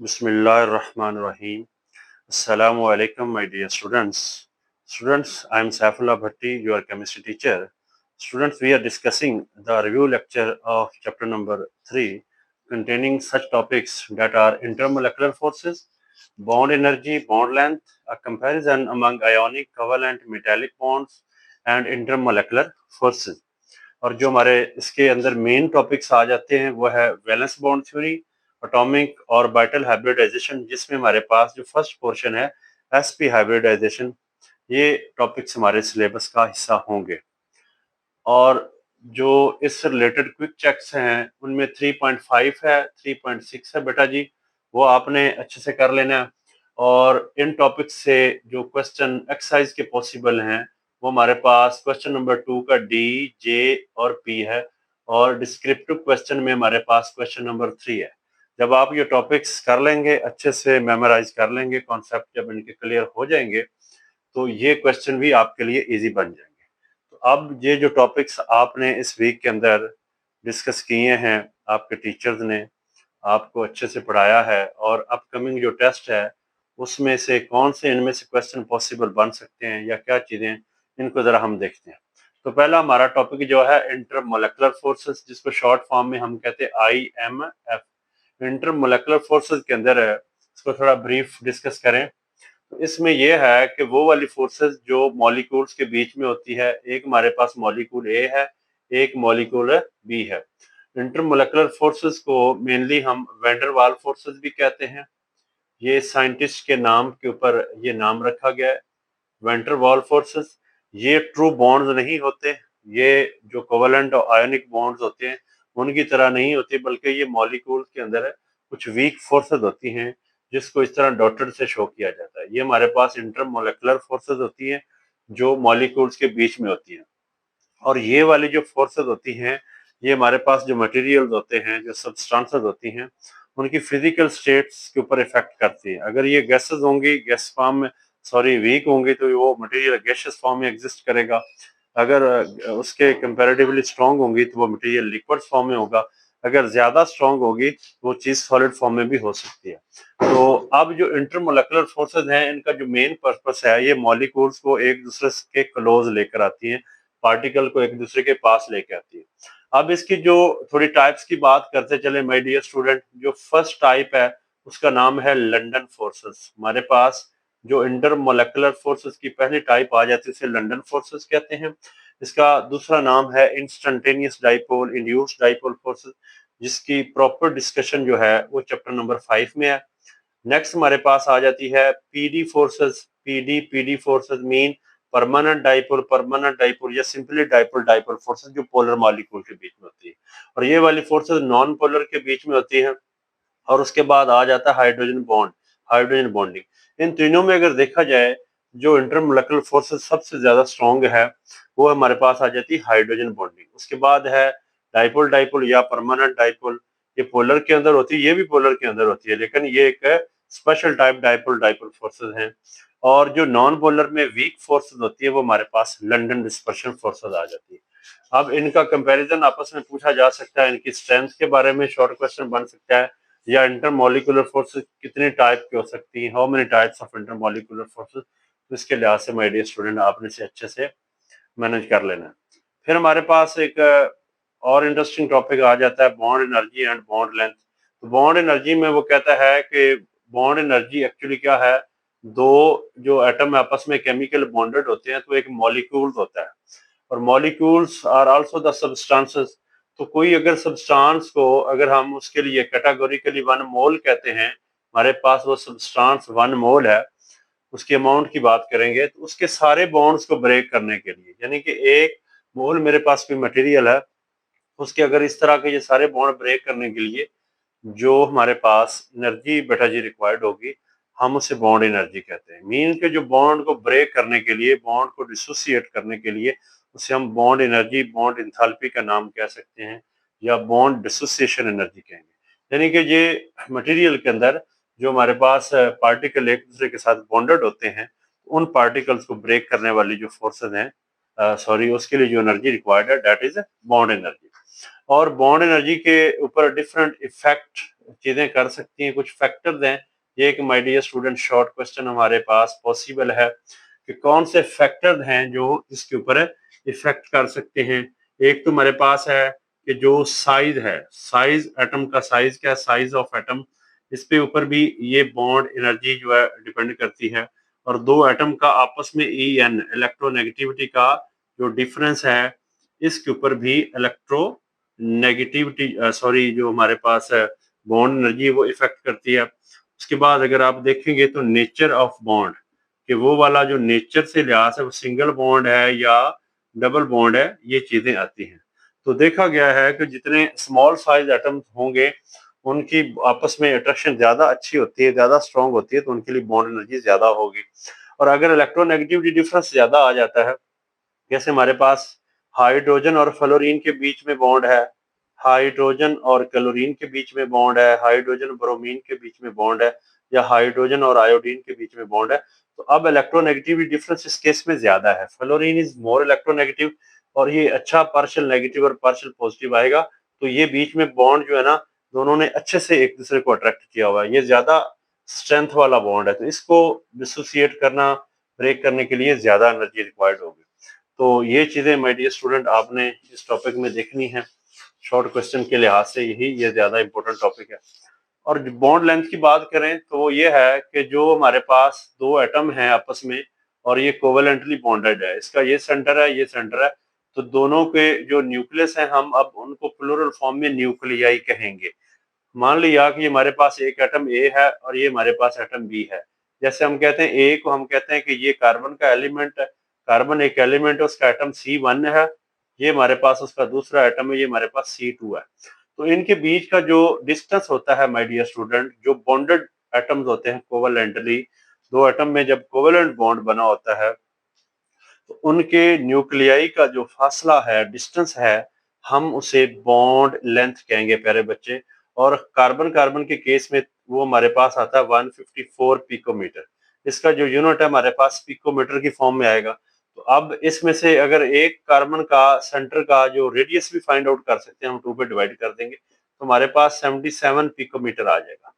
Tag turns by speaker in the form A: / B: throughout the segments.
A: Bismillahirrahmanirrahim. Assalamu alaikum, my dear students. Students, I am Saifullah Bhatti, your chemistry teacher. Students, we are discussing the review lecture of chapter number 3, containing such topics that are intermolecular forces, bond energy, bond length, a comparison among ionic, covalent, metallic bonds, and intermolecular forces. और जो हमारे इसके अंदर main topics आ जाते हैं वो है valence bond theory, atomic और ऑर्बिटल हाइब्रिडाइजेशन, जिसमें हमारे पास जो फर्स्ट पोर्शन है एसपी हाइब्रिडाइजेशन, ये टॉपिक्स हमारे सिलेबस का हिस्सा होंगे। और जो इस रिलेटेड क्विक चेक्स हैं उनमें 3.5 है, 3.6 है बेटा जी, वो आपने अच्छे से कर लेना है। और इन टॉपिक्स से जो क्वेश्चन एक्सरसाइज के पॉसिबल हैं वो हमारे पास क्वेश्चन नंबर 2 का डी, जे और पी है, और डिस्क्रिप्टिव क्वेश्चन में हमारे पास क्वेश्चन नंबर 3 है। जब आप ये टॉपिक्स कर लेंगे, अच्छे से मेमोराइज कर लेंगे, कॉन्सेप्ट जब इनके क्लियर हो जाएंगे तो ये क्वेश्चन भी आपके लिए इजी बन जाएंगे। तो अब ये जो टॉपिक्स आपने इस वीक के अंदर डिस्कस किए हैं, आपके टीचर्स ने आपको अच्छे से पढ़ाया है, और अपकमिंग जो टेस्ट है उसमें से कौन से इनमें से क्वेश्चन पॉसिबल बन सकते हैं या क्या चीजें, इनको जरा हम देखते हैं। तो पहला हमारा टॉपिक जो है इंटरमोलेकुलर फोर्सेस, जिसको शॉर्ट फॉर्म में हम कहते हैं IMF। इंटरमोलेकुलर फोर्सेस के अंदर है, इसको थोड़ा ब्रीफ डिस्कस करें तो इसमें यह है कि वो वाली फोर्सेस जो मॉलिक्यूल्स के बीच में होती है, एक हमारे पास मॉलिक्यूल ए है, एक मॉलिक्यूल बी है। इंटरमोलेकुलर फोर्सेस को मेनली हम वैंडरवाल फोर्सेस भी कहते हैं। ये साइंटिस्ट के नाम के ऊपर ये नाम रखा गया है, वैंडरवाल फोर्सेस। ये ट्रू बॉन्ड्स नहीं होते, ये जो कोवेलेंट और आयोनिक बॉन्ड्स होते हैं उनकी तरह नहीं होती, बल्कि ये मॉलिक्यूल के अंदर कुछ वीक फोर्सेस होती हैं जिसको इस तरह डॉटेड से शो किया जाता है। ये हमारे पास इंटरमोलेकुलर फोर्सेस होती हैं जो मॉलिक्यूल्स के बीच में होती हैं। और ये वाली जो फोर्सेस होती हैं, ये हमारे पास जो मटेरियल्स होते हैं, जो सब्सटेंसेस होती हैं, उनकी फिजिकल स्टेट्स के ऊपर इफेक्ट करती है। अगर ये गैसेस होंगी, गैस फॉर्म में, सॉरी वीक होंगी, तो वो मटेरियल गैसियस फॉर्म में एग्जिस्ट करेगा। अगर उसके कंपैरेटिवली स्ट्रांग होंगी तो वो मटेरियल लिक्विड फॉर्म में होगा। अगर ज्यादा स्ट्रांग होगी तो वो चीज सॉलिड फॉर्म में भी हो सकती है। तो अब जो इंटरमोलेकुलर फोर्सेस हैं, इनका जो मेन पर्पस है, ये मॉलिक्यूल्स को एक दूसरे के क्लोज लेकर आती हैं, पार्टिकल को एक दूसरे के पास लेके आती है। अब इसकी जो थोड़ी टाइप्स की बात करते चले माय डियर स्टूडेंट, जो फर्स्ट टाइप है उसका नाम है लंदन फोर्सेस। हमारे पास जो इंटरमोलेकुलर फोर्सेस की पहली टाइप आ जाती है उसे लंदन फोर्सेस कहते हैं। इसका दूसरा नाम है instantaneous dipole, induced dipole forces, जिसकी प्रॉपर डिस्कशन जो है वो चैप्टर नंबर 5 में है। नेक्स्ट हमारे पास आ जाती है PD forces. PD forces mean permanent dipole या सिंपली डाइपोल डाइपोल फोर्सेस, जो पोलर मॉलिक्यूल के बीच में होती है। और ये वाली फोर्सेस नॉन पोलर के बीच में होती है। और उसके बाद आ जाता है हाइड्रोजन बॉन्ड, हाइड्रोजन बॉन्डिंग। इन तीनों में अगर देखा जाए, जो इंटरमोलेकुलर फोर्सेस सबसे ज्यादा स्ट्रॉन्ग है वो हमारे पास आ जाती है हाइड्रोजन बॉन्डिंग। उसके बाद है डाइपोल डाइपोल या परमानेंट डाइपोल। ये पोलर के अंदर होती है, ये भी पोलर के अंदर होती है, लेकिन ये एक special type dipole dipole forces हैं। और जो नॉन पोलर में वीक फोर्सेस होती है वो हमारे पास लंदन डिस्पर्शन फोर्सेस आ जाती है। अब इनका कंपैरिजन आपस में पूछा जा सकता है, इनकी स्ट्रेंथ के बारे में शॉर्ट क्वेश्चन बन सकता है, या इंटरमोलिकुलर फोर्सेस कितने टाइप की हो सकती हैं, how many types of intermolecular forces. तो इसके लिहाज से माय डियर स्टूडेंट आपने से अच्छे से मैनेज कर लेना है। फिर हमारे पास एक और इंटरेस्टिंग टॉपिक आ जाता है bond energy and bond length. तो बॉन्ड एनर्जी में वो कहता है कि बॉन्ड एनर्जी एक्चुअली क्या है, दो जो एटम आपस में केमिकल बॉन्डेड होते हैं तो एक मॉलिक्यूल होता है, और molecules are also the substances. तो कोई अगर सब्सटेंस को अगर हम उसके लिए कैटेगोरिकली 1 मोल कहते हैं, हमारे पास वो सब्सटेंस 1 मोल है, उसके अमाउंट की बात करेंगे तो उसके सारे बॉन्ड्स को ब्रेक करने के लिए, यानी कि 1 मोल मेरे पास कोई मटेरियल है, उसके अगर इस तरह के ये सारे बॉन्ड ब्रेक करने के लिए जो हमारे पास एनर्जी बेटा जी रिक्वायर्ड होगी, हम उसे बॉन्ड एनर्जी कहते हैं। मीन के जो बॉन्ड को ब्रेक करने के लिए, बॉन्ड को डिसोसिएट करने के लिए, उसे हम बॉन्ड एनर्जी, बॉन्ड इंथैल्पी का नाम कह सकते हैं, या बॉन्ड डिसोसिएशन एनर्जी कहेंगे। यानी कि ये मटेरियल के अंदर जो हमारे पास पार्टिकल एक दूसरे के साथ बॉन्डेड होते हैं, उन पार्टिकल्स को ब्रेक करने वाली जो फोर्सेस हैं, सॉरी, उसके लिए जो एनर्जी रिक्वायर्ड है, दैट इज बॉन्ड एनर्जी। और बॉन्ड एनर्जी के ऊपर डिफरेंट इफेक्ट चीजें कर सकती हैं, कुछ फैक्टर्स हैं। ये एक my dear student short question हमारे पास पॉसिबल है कि कौन से फैक्टर्स हैं जो इसके ऊपर इफेक्ट कर सकते हैं। एक तो हमारे पास है कि जो साइज है, साइज एटम का साइज क्या है, साइज ऑफ एटम, इस पे ऊपर भी ये बॉन्ड एनर्जी जो है डिपेंड करती है। और दो एटम का आपस में EN इलेक्ट्रोनेगेटिविटी का जो डिफरेंस है, इसके ऊपर भी इलेक्ट्रो नेगेटिविटी सॉरी जो हमारे पास है बॉन्ड एनर्जी वो इफेक्ट करती है। उसके बाद अगर आप देखेंगे तो नेचर ऑफ बॉन्ड, कि वो वाला जो नेचर से लिहाज है वो सिंगल बॉन्ड है या डबल बॉन्ड है, ये चीजें आती हैं। तो देखा गया है कि जितने स्मॉल साइज एटम्स होंगे उनकी आपस में अट्रैक्शन ज्यादा अच्छी होती है, ज्यादा स्ट्रांग होती है, तो उनके लिए बॉन्ड एनर्जी ज्यादा होगी। और अगर इलेक्ट्रोनेगेटिविटी डिफरेंस ज्यादा आ जाता है, जैसे हमारे पास हाइड्रोजन और फ्लोरीन के बीच में बॉन्ड है, हाइड्रोजन और क्लोरीन के बीच में बॉन्ड है, हाइड्रोजन ब्रोमीन के बीच में बॉन्ड है, या हाइड्रोजन और आयोडीन के बीच में बॉन्ड है, तो अब इलेक्ट्रोनेगेटिविटी डिफरेंस इस केस में ज्यादा है। फ्लोरीन इज मोर इलेक्ट्रोनेगेटिव और ये अच्छा पार्शियल नेगेटिव और पार्शियल पॉजिटिव आएगा। तो ये बीच में बॉन्ड जो है ना, दोनों ने अच्छे से एक दूसरे को अट्रैक्ट किया हुआ है, ये ज्यादा स्ट्रेंथ वाला बॉन्ड है, तो इसको डिसोसिएट करना, ब्रेक करने के लिए ज्यादा एनर्जी रिक्वायर्ड होगी। तो ये चीजें माय डियर स्टूडेंट आपने इस टॉपिक में देखनी है। शॉर्ट क्वेश्चन के लिहाज से यही ये ज्यादा इंपॉर्टेंट टॉपिक है। और बॉन्ड लेंथ की बात करें तो वो ये है कि जो हमारे पास दो एटम हैं आपस में और ये कोवेलेंटली बॉन्डेड है, इसका ये सेंटर है, ये सेंटर है, तो दोनों के जो न्यूक्लियस हैं हम अब उनको प्लूरल फॉर्म में न्यूक्लियाई कहेंगे। मान लिया कि हमारे पास एक एटम ए है और ये हमारे पास एटम बी है। जैसे हम कहते हैं ए को हम कहते हैं कि ये कार्बन का एलिमेंट है, कार्बन एक एलिमेंट है, उसका एटम C1 है, ये हमारे पास उसका दूसरा एटम है, ये हमारे पास C2 है। तो इनके बीच का जो डिस्टेंस होता है माय डियर स्टूडेंट, जो बॉन्डेड एटम्स होते हैं कोवेलेंटली, दो एटम में जब कोवेलेंट बॉन्ड बना होता है तो उनके न्यूक्लियाई का जो फासला है, डिस्टेंस है, हम उसे बॉन्ड लेंथ कहेंगे प्यारे बच्चे। और कार्बन कार्बन के केस में वो हमारे पास आता है 154 पिकोमीटर। इसका जो यूनिट है हमारे पास पिकोमीटर की फॉर्म में आएगा। तो अब इसमें से अगर एक कार्बन का सेंटर का जो रेडियस भी फाइंड आउट कर सकते हैं, हम 2 पे डिवाइड कर देंगे तो हमारे पास 77 पिकोमीटर आ जाएगा।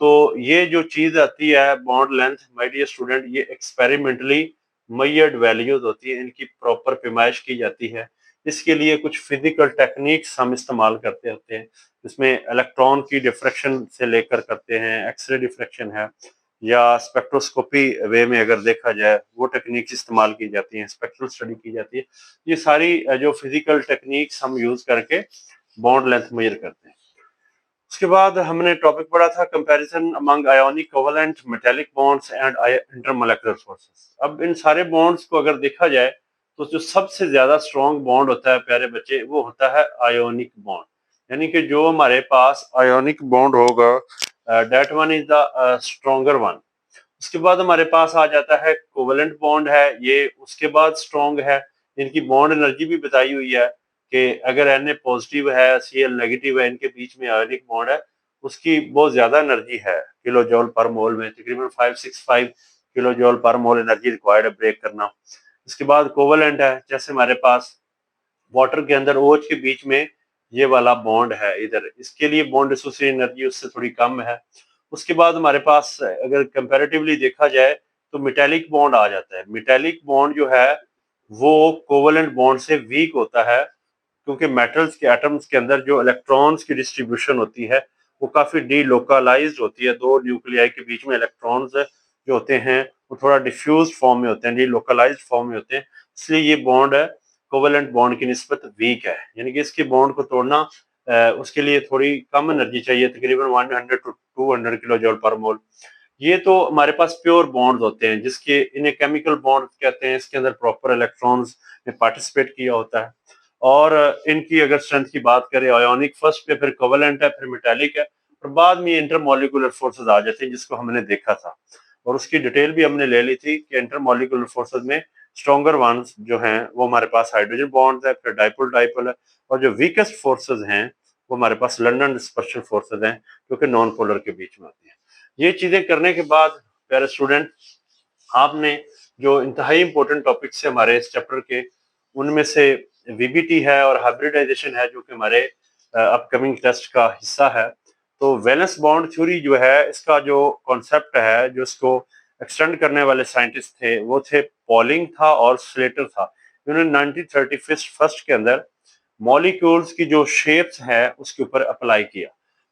A: तो ये जो चीज आती है bond length my dear student, ये एक्सपेरिमेंटली मेजर्ड वैल्यूज होती है, इनकी प्रॉपर पैमाइश की जाती है। इसके लिए कुछ फिजिकल टेक्निक्स हम इस्तेमाल करते होते हैं, इसमें इलेक्ट्रॉन की डिफ्रैक्शन से लेकर करते हैं, एक्सरे डिफ्रैक्शन है, या स्पेक्ट्रोस्कोपी वे में अगर देखा जाए वो टेक्निक्स इस्तेमाल की जाती हैं, स्पेक्ट्रल स्टडी की जाती है। ये सारी जो फिजिकल टेक्निक्स हम यूज करके बॉन्ड लेंथ मेजर करते हैं। उसके बाद हमने टॉपिक पढ़ा था comparison among ionic covalent metallic bonds and intermolecular forces. अब इन सारे बॉन्ड्स को अगर देखा जाए तो जो सबसे ज्यादा स्ट्रॉन्ग बॉन्ड होता है प्यारे बच्चे, वो होता है आयोनिक बॉन्ड। यानी कि जो हमारे पास आयोनिक बॉन्ड होगा, that one is the stronger one. उसके बाद हमारे पास आ जाता है कोवेलेंट बॉन्ड है, ये उसके बाद स्ट्रॉन्ग है। इनकी बॉन्ड एनर्जी भी बताई हुई है कि अगर Na पॉजिटिव है, Cl नेगेटिव है, इनके बीच में आयोनिक बॉन्ड है, उसकी बहुत ज्यादा एनर्जी है किलो जॉल पर मोल में, तकरीबन 565 किलो जॉल पर मोल एनर्जी रिक्वायर्ड है ब्रेक करना। इसके बाद कोवेलेंट है, जैसे हमारे पास वाटर के अंदर OH के बीच में ये वाला बॉन्ड है इधर, इसके लिए बॉन्ड एसोसिएटेड एनर्जी उससे थोड़ी कम है। उसके बाद हमारे पास अगर कंपैरेटिवली देखा जाए तो मेटालिक बॉन्ड आ जाता है। मेटालिक बॉन्ड जो है वो कोवेलेंट बॉन्ड से वीक होता है, क्योंकि मेटल्स के एटम्स के अंदर जो इलेक्ट्रॉन्स की डिस्ट्रीब्यूशन होती है वो काफी डीलोकलाइज्ड होती है। दो न्यूक्लियाई के बीच में इलेक्ट्रॉन्स जो होते हैं वो थोड़ा डिफ्यूज फॉर्म में होते हैं, डीलोकलाइज्ड फॉर्म में होते हैं, इसलिए ये बॉन्ड है कोवेलेंट बॉन्ड की निस्बत वीक है। यानी कि इसके बॉन्ड को तोड़ना उसके लिए थोड़ी कम एनर्जी चाहिए, तकरीबन 100 टू 200 किलो जॉल पर मोल। ये तो हमारे पास प्योर बॉन्ड होते हैं, जिसके इन्हें केमिकल बॉन्ड कहते हैं, इसके अंदर प्रॉपर इलेक्ट्रॉन्स ने पार्टिसिपेट किया होता है। और इनकी अगर स्ट्रेंथ की बात करें, आयोनिक फर्स्ट पे, फिर कोवेलेंट है, फिर मेटालिक है, और बाद में इंटरमोलिकुलर फोर्सेस आ जाते हैं जिसको हमने देखा था, और उसकी डिटेल भी हमने ले ली थी कि इंटरमोलिकुलर फोर्सेस में स्ट्रॉन्गर वंस जो हैं वो हमारे पास हाइड्रोजन बॉन्ड है, फिर डाइपोल डाइपोल है, और जो वीकेस्ट फोर्सेस हैं वो हमारे पास लंदन डिस्पर्शन फोर्सेस हैं, जो कि नॉन पोलर के बीच में होती हैं। ये चीजें करने के बाद प्यारे स्टूडेंट, आपने जो इंतहाई इंपॉर्टेंट टॉपिक्स है हमारे इस चैप्टर के, उनमें से VBT है और हाइब्रिडाइजेशन है, जो कि हमारे अपकमिंग टेस्ट का हिस्सा है। तो वैलेंस बॉन्ड थ्योरी जो है, इसका जो कॉन्सेप्ट है, जो इसको एक्सटेंड करने वाले साइंटिस्ट थे वो थे पॉलिंग था और स्लेटर था। इन्होंने 1931 के अंदर मॉलिक्यूल्स की जो शेप्स है उसके ऊपर अप्लाई किया।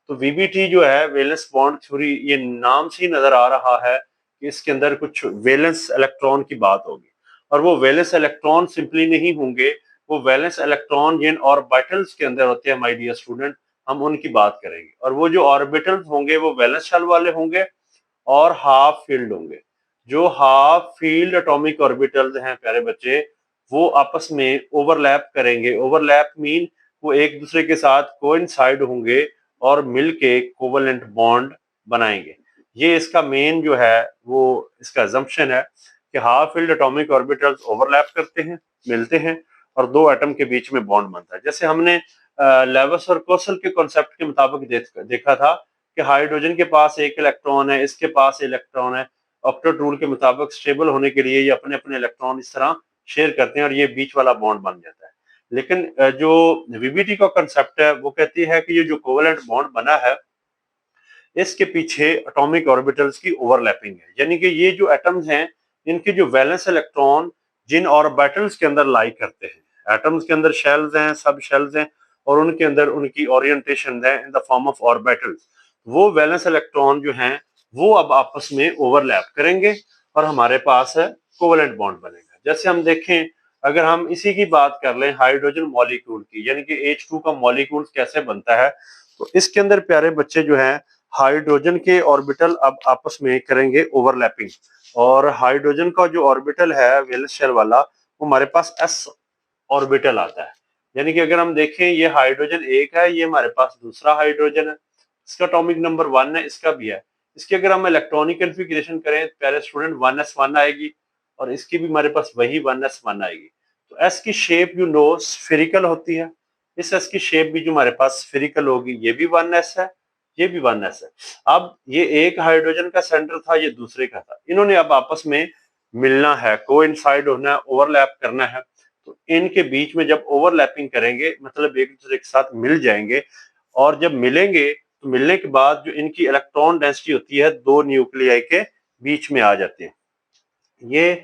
A: तो वीबीटी जो है, वैलेंस बॉन्ड थ्योरी, ये नाम से ही नजर आ रहा है कि इसके अंदर कुछ वैलेंस इलेक्ट्रॉन की बात होगी। और वो वैलेंस इलेक्ट्रॉन सिंपली नहीं होंगे, वो वैलेंस इलेक्ट्रॉन जिन ऑर्बिटल्स के अंदर होते हैं माय डियर स्टूडेंट, हम उनकी बात करेंगे। और वो जो ऑर्बिटल्स होंगे वो वैलेंस शेल वाले होंगे और हाफ फील्ड होंगे। जो हाफ फील्ड एटॉमिक ऑर्बिटल्स हैं प्यारे बच्चे, वो आपस में ओवरलैप करेंगे। ओवरलैप मीन वो एक दूसरे के साथ कोइंसाइड होंगे और मिलके कोवलेंट बॉन्ड बनाएंगे। ये इसका मेन जो है वो इसका अजम्पशन है कि half field atomic orbitals overlap करते हैं, मिलते हैं और दो एटम के बीच में बॉन्ड बनता है। जैसे हमने लेविस और कोसल के कॉन्सेप्ट के मुताबिक देखा था कि हाइड्रोजन के पास एक इलेक्ट्रॉन है, इसके पास इलेक्ट्रॉन है। ऑक्टेट रूल के मुताबिक स्टेबल होने के लिए ये अपने अपने इलेक्ट्रॉन इस तरह शेयर करते हैं और ये बीच वाला बॉन्ड बन जाता है। लेकिन जो वीबीटी का कंसेप्ट है वो कहती है कि ये जो कोवेलेंट बॉन्ड बना है इसके पीछे एटॉमिक ऑर्बिटल्स की ओवरलैपिंग है। यानी कि ये जो एटम्स हैं इनके जो वैलेंस इलेक्ट्रॉन जिन ऑर्बिटल्स के अंदर लाई करते हैं, एटम्स के अंदर शेल्स हैं, सब शेल्स हैं और उनके अंदर उनकी ओरिएंटेशन है in the form of orbitals. वो वैलेंस इलेक्ट्रॉन जो हैं वो अब आपस में ओवरलैप करेंगे और हमारे पास है कोवेलेंट बॉन्ड बनेगा। जैसे हम देखें, अगर हम इसी की बात कर लें हाइड्रोजन मॉलिक्यूल की, यानी कि H2 का मॉलिक्यूल कैसे बनता है, तो इसके अंदर प्यारे बच्चे जो है हाइड्रोजन के ऑर्बिटल अब आपस में करेंगे ओवरलैपिंग। और हाइड्रोजन का जो ऑर्बिटल है वैलेंस शेल वाला, वो हमारे पास s ऑर्बिटल आता है। यानी कि अगर हम देखें ये हाइड्रोजन एक है, ये हमारे पास दूसरा हाइड्रोजन है, इसका एटॉमिक नंबर 1 है, इसका भी है। इसकी अगर हम इलेक्ट्रॉनिक कन्फिग्रेशन करें प्यारे स्टूडेंट 1s1 आएगी और इसकी भी हमारे पास वही 1s1 आएगी। तो s की शेप यू नो स्फेरिकल होती है, इस s की शेप भी जो हमारे पास स्फेरिकल होगी, ये भी 1s है, ये भी 1s है। अब ये एक हाइड्रोजन का सेंटर था, ये दूसरे का था, इन्होंने अब आपस में मिलना है, कोइंसाइड होना है, ओवरलैप करना है। तो इनके बीच में जब ओवरलैपिंग करेंगे मतलब एक दूसरे के साथ मिल जाएंगे, और जब मिलेंगे तो मिलने के बाद जो इनकी इलेक्ट्रॉन डेंसिटी होती है दो न्यूक्लियाई के बीच में आ जाती है। ये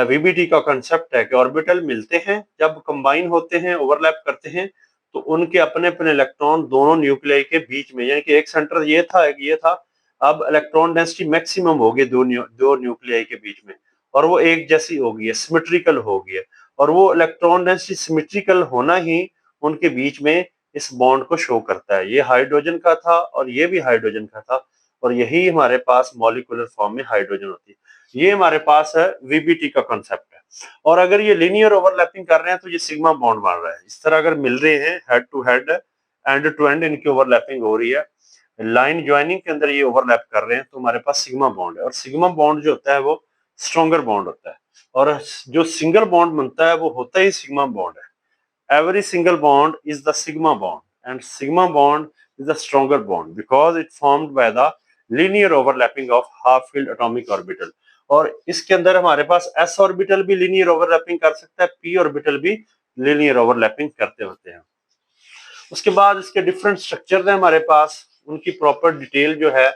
A: वीबीटी का कंसेप्ट है कि ऑर्बिटल मिलते हैं, जब कंबाइन होते हैं, ओवरलैप करते हैं, तो उनके अपने अपने इलेक्ट्रॉन दोनों न्यूक्लियाई के बीच में, यानी कि एक सेंटर ये था, एक ये था, अब इलेक्ट्रॉन डेंसिटी मैक्सिमम होगी दो न्यूक्लियाई के बीच में, और वो एक जैसी होगी, सिमेट्रिकल होगी। और वो इलेक्ट्रॉन डेंसिटी सिमेट्रिकल होना ही उनके बीच में इस बॉन्ड को शो करता है। ये हाइड्रोजन का था और ये भी हाइड्रोजन का था, और यही हमारे पास मॉलिक्यूलर फॉर्म में हाइड्रोजन होती है। ये हमारे पास है वीबीटी का कॉन्सेप्ट है। और अगर ये लीनियर ओवरलैपिंग कर रहे हैं तो ये सिग्मा बॉन्ड बन रहा है। इस तरह अगर मिल रहे हैं head to head, end to end इनकी ओवरलैपिंग हो रही है, लाइन ज्वाइनिंग के अंदर ये ओवरलैप कर रहे हैं, तो हमारे पास सिग्मा बॉन्ड है। और सिग्मा बॉन्ड जो होता है वो स्ट्रॉन्गर बॉन्ड होता है, और जो सिंगल बॉन्ड बनता है वो होता ही सिग्मा बॉन्ड है। Every single bond is the sigma bond, and sigma bond is the stronger bond because it formed by the linear overlapping of half filled atomic orbital। और इसके अंदर हमारे पास s ऑर्बिटल भी लीनियर ओवरलैपिंग कर सकता है, p orbital भी linear overlapping करते होते हैं। उसके बाद इसके डिफरेंट स्ट्रक्चर है हमारे पास, उनकी प्रॉपर डिटेल जो है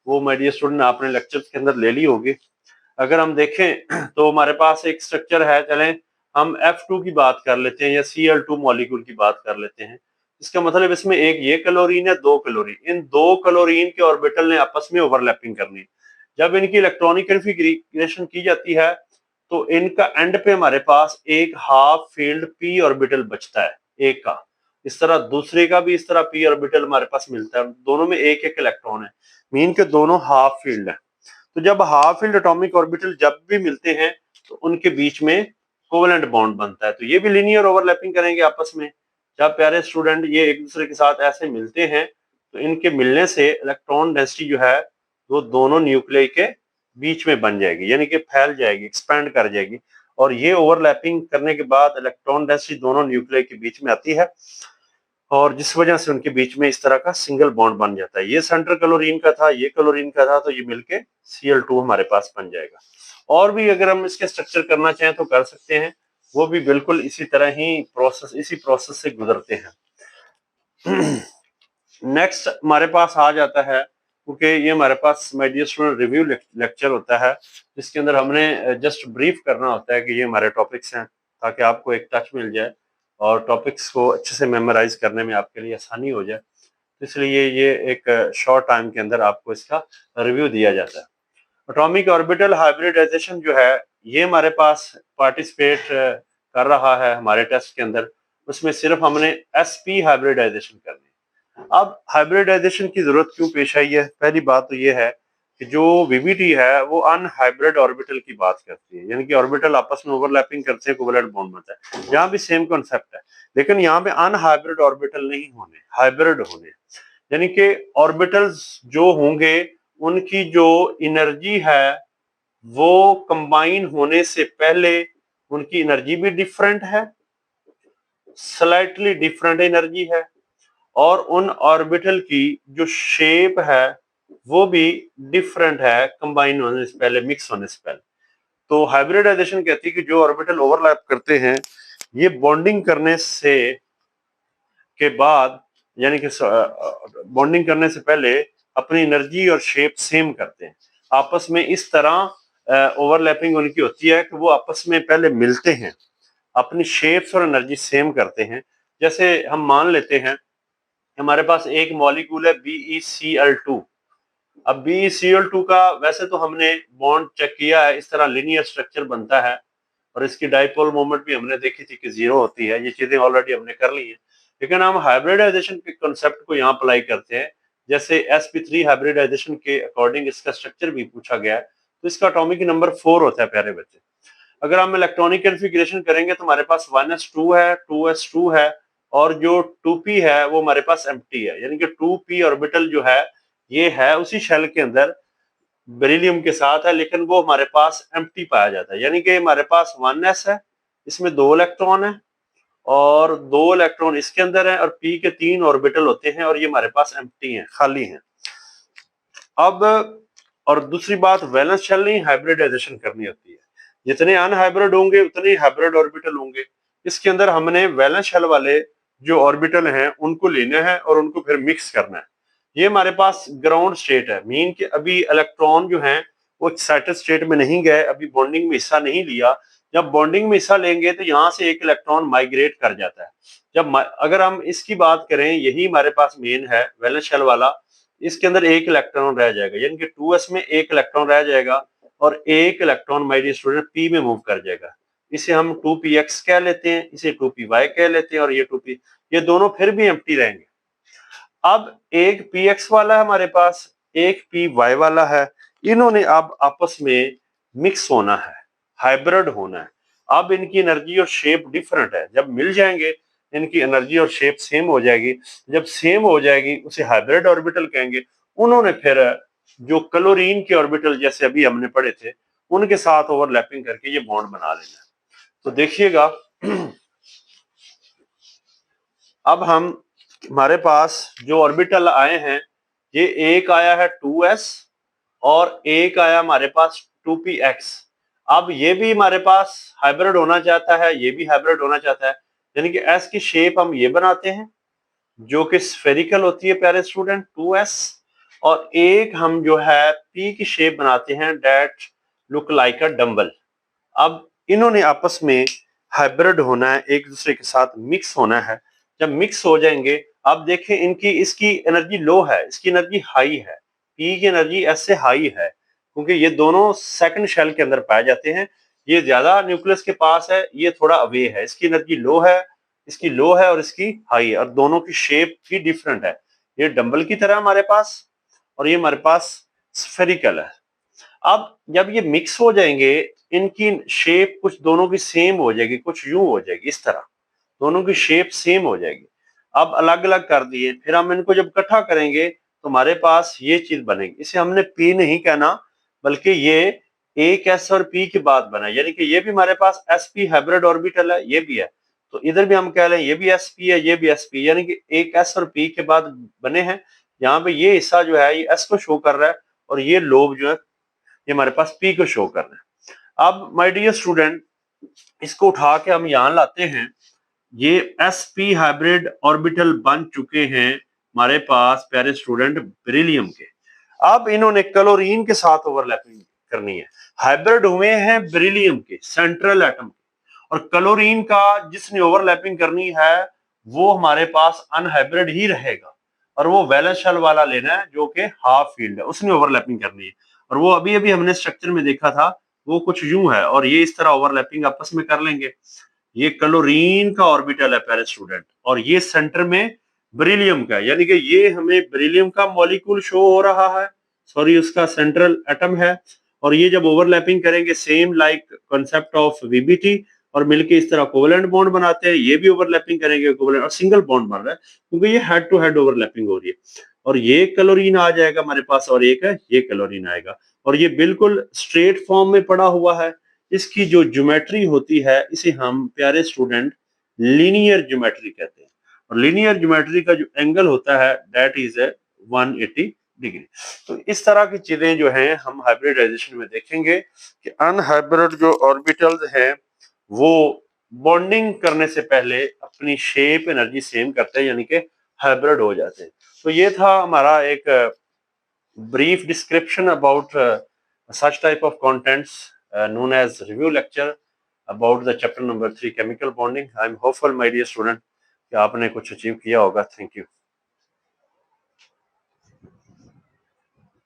A: वो माय डियर स्टूडेंट आपने लेक्चर्स के अंदर ले ली होगी। अगर हम देखें तो हमारे पास एक स्ट्रक्चर है, चलें हम F2 की बात कर लेते हैं या Cl2 मॉलिक्यूल की बात कर लेते हैं। इसका मतलब इसमें एक ये क्लोरीन है, दो क्लोरीन, इन दो क्लोरीन के ऑर्बिटल ने आपस में ओवरलैपिंग करनी है। जब इनकी इलेक्ट्रॉनिक कन्फिगरेशन की जाती है तो इनका एंड पे हमारे पास एक हाफ फील्ड p ऑर्बिटल बचता है, एक का। इस तरह दूसरे का भी इस तरह p ऑर्बिटल हमारे पास मिलता है, दोनों में एक एक इलेक्ट्रॉन है, मीन के दोनों हाफ फील्ड है। तो जब हाफ फील्ड एटॉमिक ऑर्बिटल जब भी मिलते हैं तो उनके बीच में कोवेलेंट बॉन्ड बनता है। तो ये भी लीनियर ओवरलैपिंग करेंगे आपस में। जब प्यारे स्टूडेंट ये एक दूसरे के साथ ऐसे मिलते हैं तो इनके मिलने से इलेक्ट्रॉन डेंसिटी जो है वो दोनों न्यूक्लियाई के बीच में बन जाएगी, यानी कि फैल जाएगी, एक्सपैंड कर जाएगी। और ये ओवरलैपिंग करने के बाद इलेक्ट्रॉन डेंसिटी दोनों न्यूक्लियाई के बीच में आती है, और जिस वजह से उनके बीच में इस तरह का सिंगल बॉन्ड बन जाता है। ये सेंटर क्लोरीन का था, ये क्लोरीन का था, तो ये मिलके Cl2 हमारे पास बन जाएगा। और भी अगर हम इसके स्ट्रक्चर करना चाहें तो कर सकते हैं, वो भी बिल्कुल इसी तरह ही प्रोसेस, इसी प्रोसेस से गुजरते हैं। नेक्स्ट हमारे पास आ जाता है, क्योंकि ये हमारे पास my dear student review lecture होता है, जिसके अंदर हमने जस्ट ब्रीफ करना होता है कि ये हमारे टॉपिक्स हैं, ताकि आपको एक टच मिल जाए और टॉपिक्स को अच्छे से मेमोराइज करने में आपके लिए आसानी हो जाए। इसलिए ये एक शॉर्ट टाइम के अंदर आपको इसका रिव्यू दिया जाता है। एटॉमिक ऑर्बिटल हाइब्रिडाइजेशन जो है, ये हमारे पास पार्टिसिपेट कर रहा है हमारे टेस्ट के अंदर। उसमें सिर्फ हमने sp हाइब्रिडाइजेशन करनी है। अब हाइब्रिडाइजेशन की जरूरत क्यों पेश आई है? पहली बात तो ये है कि जो वीवीटी है वो अनहाइब्रिड ऑर्बिटल की बात करती है, यानी कि ऑर्बिटल आपस में ओवरलैपिंग करते हैं, कोवैलेंट बॉन्ड बनता है। यहाँ भी सेम कॉन्सेप्ट है, लेकिन यहाँ पे अनहाइब्रिड ऑर्बिटल नहीं होने, हाइब्रिड होने, यानी कि ऑर्बिटल्स जो होंगे उनकी जो एनर्जी है वो कंबाइन होने से पहले उनकी एनर्जी भी डिफरेंट है, स्लाइटली डिफरेंट एनर्जी है, और उन ऑर्बिटल की जो शेप है वो भी डिफरेंट है कंबाइन होने से पहले, मिक्स होने से पहले। तो हाइब्रिडाइजेशन कहती है कि जो ऑर्बिटल ओवरलैप करते हैं ये बॉन्डिंग करने से के बाद, यानी कि बॉन्डिंग करने से पहले अपनी एनर्जी और शेप सेम करते हैं आपस में। इस तरह ओवरलैपिंग उनकी होती है कि वो आपस में पहले मिलते हैं, अपनी शेप्स और एनर्जी सेम करते हैं। जैसे हम मान लेते हैं हमारे पास एक मॉलिक्यूल है BeCl2। अब BeCl2 का वैसे तो हमने बॉन्ड चेक किया है, इस तरह लिनियर स्ट्रक्चर बनता है और इसकी डाइपोल मोमेंट भी हमने देखी थी कि 0 होती है। ये चीजें ऑलरेडी हमने कर ली है, लेकिन हम हाइब्रिडाइजेशन के कॉन्सेप्ट को यहाँ अप्लाई करते हैं। जैसे sp3 हाइब्रिडाइजेशन के अकॉर्डिंग इसका स्ट्रक्चर भी पूछा गया है, तो इसका एटॉमिक नंबर 4 होता है प्यारे बच्चे। अगर हम इलेक्ट्रॉनिक कॉन्फ़िगरेशन करेंगे तो हमारे पास 1s2 है, 2s2 है, और जो 2p है वो हमारे पास एम्प्टी है, यानी कि 2p ऑर्बिटल जो है ये है उसी शेल के अंदर बेरिलियम के साथ है, लेकिन वो हमारे पास एम्प्टी पाया जाता है। यानी कि हमारे पास 1s है, इसमें 2 इलेक्ट्रॉन है और 2 इलेक्ट्रॉन इसके अंदर है, और p के 3 ऑर्बिटल होते हैं और ये हमारे पास एम्प्टी हैं, खाली हैं। अब और दूसरी बात, वैलेंस शेल नहीं हाइब्रिडाइजेशन करनी होती है, जितने अनहाइब्रिड होंगे उतने हाइब्रिड ऑर्बिटल होंगे। इसके अंदर हमने वैलेंस शेल वाले जो ऑर्बिटल हैं उनको लेना है और उनको फिर मिक्स करना है। ये हमारे पास ग्राउंड स्टेट है, मीन कि अभी इलेक्ट्रॉन जो हैं वो एक्साइटेड स्टेट में नहीं गए, अभी बॉन्डिंग में हिस्सा नहीं लिया। जब बॉन्डिंग में हिस्सा लेंगे तो यहाँ से एक इलेक्ट्रॉन माइग्रेट कर जाता है। जब अगर हम इसकी बात करें, यही हमारे पास मेन है वैलेंस शेल वाला, इसके अंदर एक इलेक्ट्रॉन रह जाएगा, यानी कि 2s में एक इलेक्ट्रॉन रह जाएगा और एक electron my dear student p में मूव कर जाएगा। इसे हम 2px कह लेते हैं, इसे 2py कह लेते हैं, और ये 2p, ये दोनों फिर भी एम्प्टी रहेंगे। अब एक px वाला है हमारे पास, एक py वाला है, इन्होंने अब आपस में मिक्स होना है, हाइब्रिड होना है। अब इनकी एनर्जी और शेप डिफरेंट है, जब मिल जाएंगे इनकी एनर्जी और शेप सेम हो जाएगी। जब सेम हो जाएगी उसे हाइब्रिड ऑर्बिटल कहेंगे। उन्होंने फिर जो क्लोरीन के ऑर्बिटल जैसे अभी हमने पढ़े थे उनके साथ ओवरलैपिंग करके ये बॉन्ड बना लेना है। तो देखिएगा अब हम हमारे पास जो ऑर्बिटल आए हैं, ये एक आया है 2s और एक आया हमारे पास 2px। अब ये भी हमारे पास हाइब्रिड होना चाहता है, ये भी हाइब्रिड होना चाहता है, यानी कि s की शेप हम ये बनाते हैं जो कि स्फेरिकल होती है प्यारे स्टूडेंट 2s, और एक हम जो है p की शेप बनाते हैं that look like a dumbbell. अब इन्होंने आपस में हाइब्रिड होना है, एक दूसरे के साथ मिक्स होना है। जब मिक्स हो जाएंगे, अब देखें इनकी इसकी एनर्जी लो है, इसकी एनर्जी हाई है, पी की एनर्जी एस से हाई है, क्योंकि ये दोनों सेकंड शेल के अंदर पाए जाते हैं। ये ज्यादा न्यूक्लियस के पास है, ये थोड़ा अवे है, इसकी एनर्जी लो है, इसकी लो है और इसकी हाई है, और दोनों की शेप भी डिफरेंट है। ये डंबल की तरह हमारे पास, और ये हमारे पास स्फेरिकल है। अब जब ये मिक्स हो जाएंगे, इनकी शेप कुछ दोनों की सेम हो जाएगी, कुछ यूं हो जाएगी, इस तरह दोनों की शेप सेम हो जाएगी। अब अलग अलग कर दिए, फिर हम इनको जब इकट्ठा करेंगे तो हमारे पास ये चीज बनेगी। इसे हमने पी नहीं कहना, बल्कि ये एक एस और पी के बाद बना, यानी कि ये भी हमारे पास sp हाइब्रिड ऑर्बिटल है, ये भी है, तो इधर भी हम कह लें ये भी sp है, ये भी sp, यानी कि एक s और p के बाद बने हैं। यहाँ पे ये हिस्सा जो है ये s को शो कर रहा है, और ये लोब जो है ये हमारे पास p को शो कर रहे हैं। अब माय डियर स्टूडेंट, इसको उठा के हम यहाँ लाते हैं, ये sp हाइब्रिड ऑर्बिटल बन चुके हैं हमारे पास प्यारे स्टूडेंट बेरिलियम के। अब इन्होंने क्लोरीन के साथ ओवरलैपिंग करनी है। हाइब्रिड हुए हैं बेरिलियम के सेंट्रल एटम और क्लोरीन का जिसने ओवरलैपिंग करनी है वो हमारे पास अनहाइब्रिड ही रहेगा और वो वैलेंस शेल वाला लेना है जो कि हाफ फील्ड है, उसने ओवरलैपिंग करनी है। और वो अभी अभी हमने स्ट्रक्चर में देखा था वो कुछ यूं है और ये इस तरह ओवरलैपिंग आपस में कर लेंगे। ये क्लोरीन का ऑर्बिटल है प्यारे स्टूडेंट और ये सेंटर में बेरिलियम का है, यानी कि ये हमें बेरिलियम का मॉलिक्यूल शो हो रहा है, सॉरी उसका सेंट्रल एटम है। और ये जब ओवरलैपिंग करेंगे same like concept of VBT और मिलके इस तरह कोवेलेंट बॉन्ड बनाते हैं, ये भी ओवरलैपिंग करेंगे कोवेलेंट और सिंगल बॉन्ड बन रहा है क्योंकि ये हेड टू हेड ओवरलैपिंग हो रही है। और ये क्लोरीन आ जाएगा हमारे पास और एक है ये क्लोरीन आएगा और ये बिल्कुल स्ट्रेट फॉर्म में पड़ा हुआ है। इसकी जो ज्योमेट्री होती है इसे हम प्यारे स्टूडेंट लीनियर ज्योमेट्री कहते हैं और लीनियर ज्योमेट्री का जो एंगल होता है दैट इज 180 डिग्री। तो इस तरह की चीजें जो हैं हम हाइब्रिडाइजेशन में देखेंगे कि अनहाइब्रिड जो ऑर्बिटल्स हैं वो बॉन्डिंग करने से पहले अपनी शेप एनर्जी सेम करते हैं यानी कि हाइब्रिड हो जाते हैं। तो ये था हमारा एक brief description about such type of contents known as review lecture about the chapter number 3 chemical bonding. I am hopeful my dear student कि आपने कुछ अचीव किया होगा। Thank you.